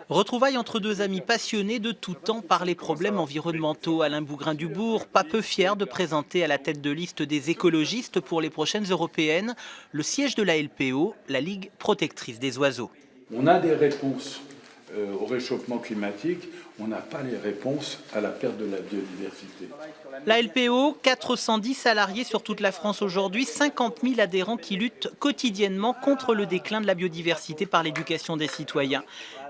Retrouvailles entre deux amis passionnés de tout temps par les problèmes environnementaux. Alain Bougrain-Dubourg, pas peu fier de présenter à la tête de liste des écologistes pour les prochaines européennes le siège de la LPO, la Ligue protectrice des oiseaux. On a des réponses au réchauffement climatique, on n'a pas les réponses à la perte de la biodiversité. La LPO, 410 salariés sur toute la France aujourd'hui, 50 000 adhérents qui luttent quotidiennement contre le déclin de la biodiversité par l'éducation des citoyens.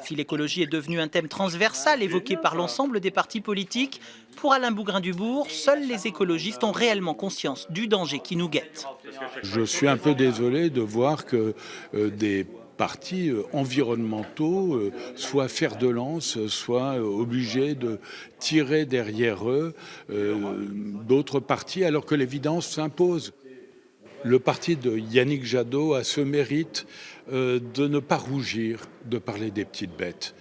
Si l'écologie est devenue un thème transversal évoqué par l'ensemble des partis politiques, pour Alain Bougrain-Dubourg, seuls les écologistes ont réellement conscience du danger qui nous guette. Je suis un peu désolé de voir que des partis environnementaux soient fer de lance, soient obligés de tirer derrière eux d'autres partis alors que l'évidence s'impose. Le parti de Yannick Jadot a ce mérite de ne pas rougir de parler des petites bêtes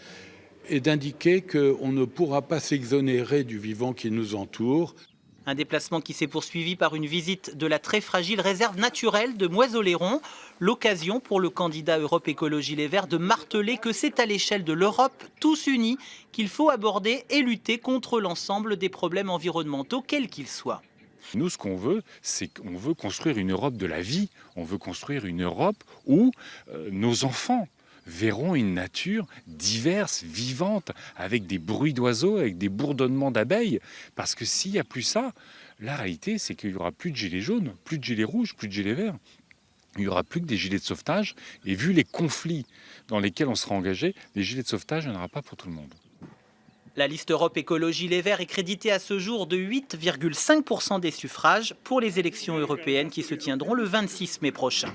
et d'indiquer qu'on ne pourra pas s'exonérer du vivant qui nous entoure. Un déplacement qui s'est poursuivi par une visite de la très fragile réserve naturelle de Moise-Oléron. L'occasion pour le candidat Europe Écologie Les Verts de marteler que c'est à l'échelle de l'Europe, tous unis, qu'il faut aborder et lutter contre l'ensemble des problèmes environnementaux, quels qu'ils soient. Nous, ce qu'on veut, c'est qu'on veut construire une Europe de la vie. On veut construire une Europe où nos enfants verront une nature diverse, vivante, avec des bruits d'oiseaux, avec des bourdonnements d'abeilles. Parce que s'il n'y a plus ça, la réalité, c'est qu'il n'y aura plus de gilets jaunes, plus de gilets rouges, plus de gilets verts. Il n'y aura plus que des gilets de sauvetage. Et vu les conflits dans lesquels on sera engagé, les gilets de sauvetage, il n'y en aura pas pour tout le monde. La liste Europe Écologie Les Verts est créditée à ce jour de 8,5% des suffrages pour les élections européennes qui se tiendront le 26 mai prochain.